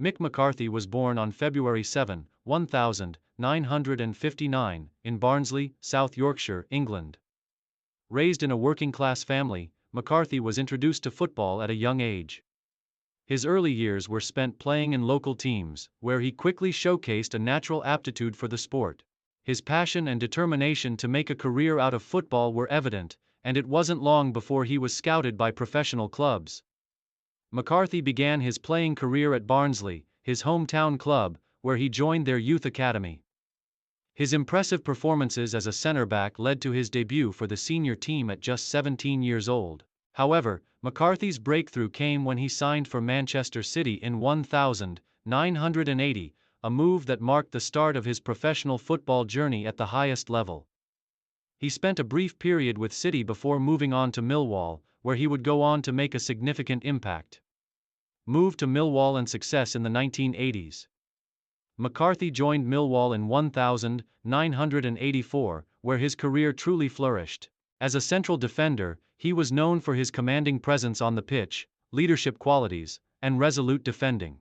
Mick McCarthy was born on February 7, 1959, in Barnsley, South Yorkshire, England. Raised in a working-class family, McCarthy was introduced to football at a young age. His early years were spent playing in local teams, where he quickly showcased a natural aptitude for the sport. His passion and determination to make a career out of football were evident, and it wasn't long before he was scouted by professional clubs. McCarthy began his playing career at Barnsley, his hometown club, where he joined their youth academy. His impressive performances as a centre-back led to his debut for the senior team at just 17 years old. However, McCarthy's breakthrough came when he signed for Manchester City in 1980, a move that marked the start of his professional football journey at the highest level. He spent a brief period with City before moving on to Millwall, where he would go on to make a significant impact. Move to Millwall and success in the 1980s. McCarthy joined Millwall in 1984, where his career truly flourished. As a central defender, he was known for his commanding presence on the pitch, leadership qualities, and resolute defending.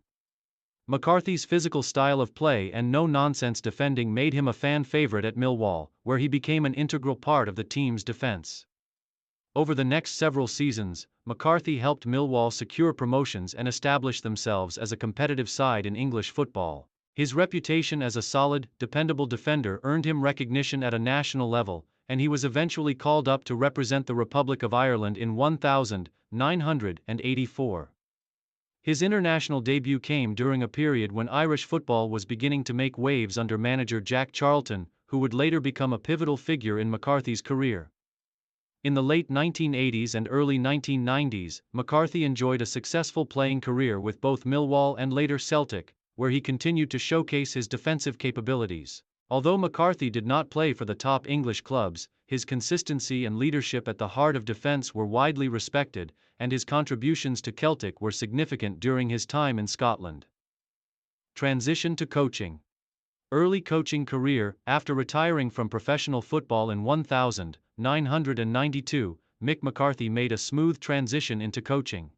McCarthy's physical style of play and no-nonsense defending made him a fan favorite at Millwall, where he became an integral part of the team's defense. Over the next several seasons, McCarthy helped Millwall secure promotions and establish themselves as a competitive side in English football. His reputation as a solid, dependable defender earned him recognition at a national level, and he was eventually called up to represent the Republic of Ireland in 1984. His international debut came during a period when Irish football was beginning to make waves under manager Jack Charlton, who would later become a pivotal figure in McCarthy's career. In the late 1980s and early 1990s, McCarthy enjoyed a successful playing career with both Millwall and later Celtic, where he continued to showcase his defensive capabilities. Although McCarthy did not play for the top English clubs, his consistency and leadership at the heart of defence were widely respected, and his contributions to Celtic were significant during his time in Scotland. Transition to coaching. Early coaching career. After retiring from professional football in 1992, Mick McCarthy made a smooth transition into coaching.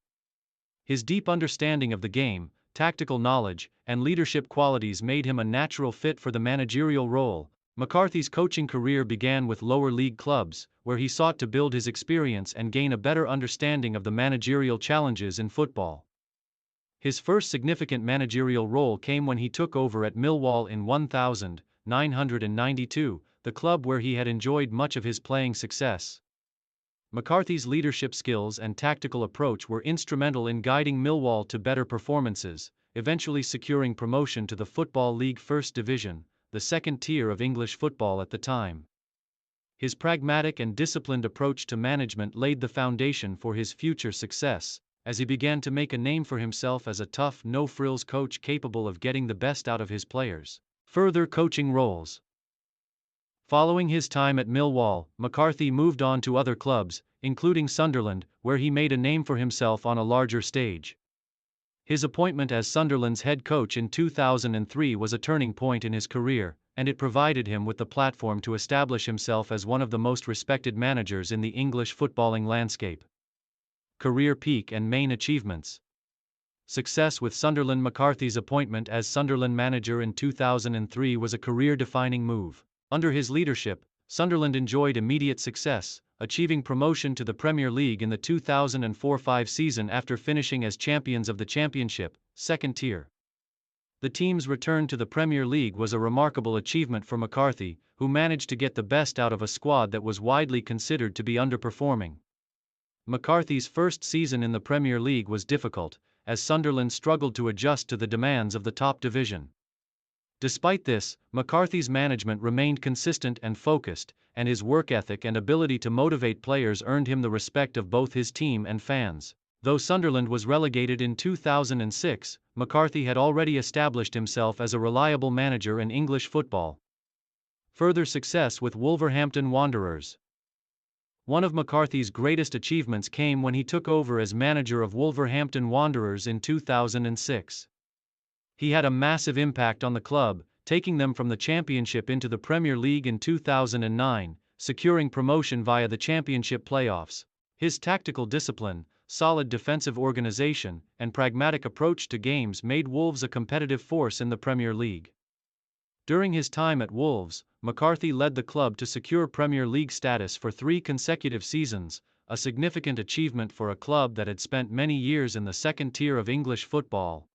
His deep understanding of the game, tactical knowledge, and leadership qualities made him a natural fit for the managerial role. McCarthy's coaching career began with lower league clubs, where he sought to build his experience and gain a better understanding of the managerial challenges in football. His first significant managerial role came when he took over at Millwall in 1992, the club where he had enjoyed much of his playing success. McCarthy's leadership skills and tactical approach were instrumental in guiding Millwall to better performances, eventually securing promotion to the Football League First Division, the second tier of English football at the time. His pragmatic and disciplined approach to management laid the foundation for his future success, as he began to make a name for himself as a tough, no-frills coach capable of getting the best out of his players. Further coaching roles. Following his time at Millwall, McCarthy moved on to other clubs, including Sunderland, where he made a name for himself on a larger stage. His appointment as Sunderland's head coach in 2003 was a turning point in his career, and it provided him with the platform to establish himself as one of the most respected managers in the English footballing landscape. Career peak and main achievements. Success with Sunderland. McCarthy's appointment as Sunderland manager in 2003 was a career-defining move. Under his leadership, Sunderland enjoyed immediate success, achieving promotion to the Premier League in the 2004-05 season after finishing as champions of the Championship, second tier. The team's return to the Premier League was a remarkable achievement for McCarthy, who managed to get the best out of a squad that was widely considered to be underperforming. McCarthy's first season in the Premier League was difficult, as Sunderland struggled to adjust to the demands of the top division. Despite this, McCarthy's management remained consistent and focused, and his work ethic and ability to motivate players earned him the respect of both his team and fans. Though Sunderland was relegated in 2006, McCarthy had already established himself as a reliable manager in English football. Further success with Wolverhampton Wanderers. One of McCarthy's greatest achievements came when he took over as manager of Wolverhampton Wanderers in 2006. He had a massive impact on the club, taking them from the Championship into the Premier League in 2009, securing promotion via the Championship playoffs. His tactical discipline, solid defensive organization, and pragmatic approach to games made Wolves a competitive force in the Premier League. During his time at Wolves, McCarthy led the club to secure Premier League status for 3 consecutive seasons, a significant achievement for a club that had spent many years in the second tier of English football.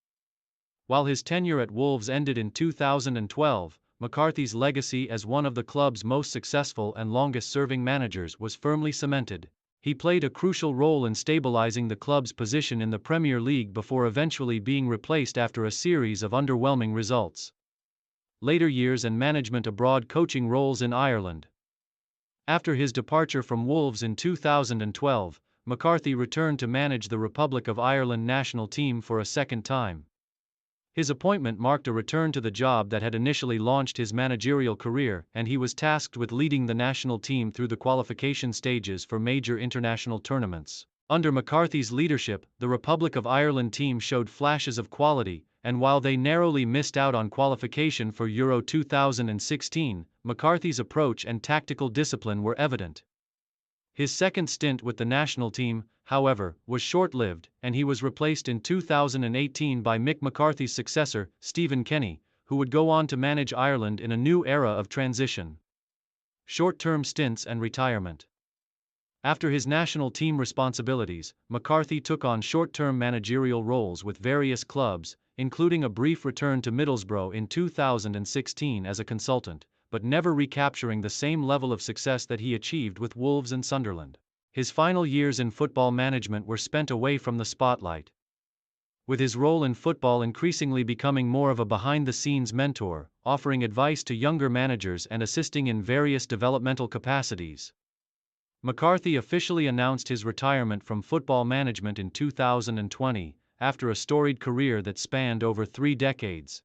While his tenure at Wolves ended in 2012, McCarthy's legacy as one of the club's most successful and longest-serving managers was firmly cemented. He played a crucial role in stabilizing the club's position in the Premier League before eventually being replaced after a series of underwhelming results. Later years and management abroad coaching roles in Ireland. After his departure from Wolves in 2012, McCarthy returned to manage the Republic of Ireland national team for a second time. His appointment marked a return to the job that had initially launched his managerial career, and he was tasked with leading the national team through the qualification stages for major international tournaments. Under McCarthy's leadership, the Republic of Ireland team showed flashes of quality, and while they narrowly missed out on qualification for Euro 2016, McCarthy's approach and tactical discipline were evident. His second stint with the national team, however, was short-lived, and he was replaced in 2018 by Mick McCarthy's successor, Stephen Kenny, who would go on to manage Ireland in a new era of transition. Short-term stints and retirement. After his national team responsibilities, McCarthy took on short-term managerial roles with various clubs, including a brief return to Middlesbrough in 2016 as a consultant, but never recapturing the same level of success that he achieved with Wolves and Sunderland. His final years in football management were spent away from the spotlight. With his role in football increasingly becoming more of a behind-the-scenes mentor, offering advice to younger managers and assisting in various developmental capacities. McCarthy officially announced his retirement from football management in 2020, after a storied career that spanned over 3 decades.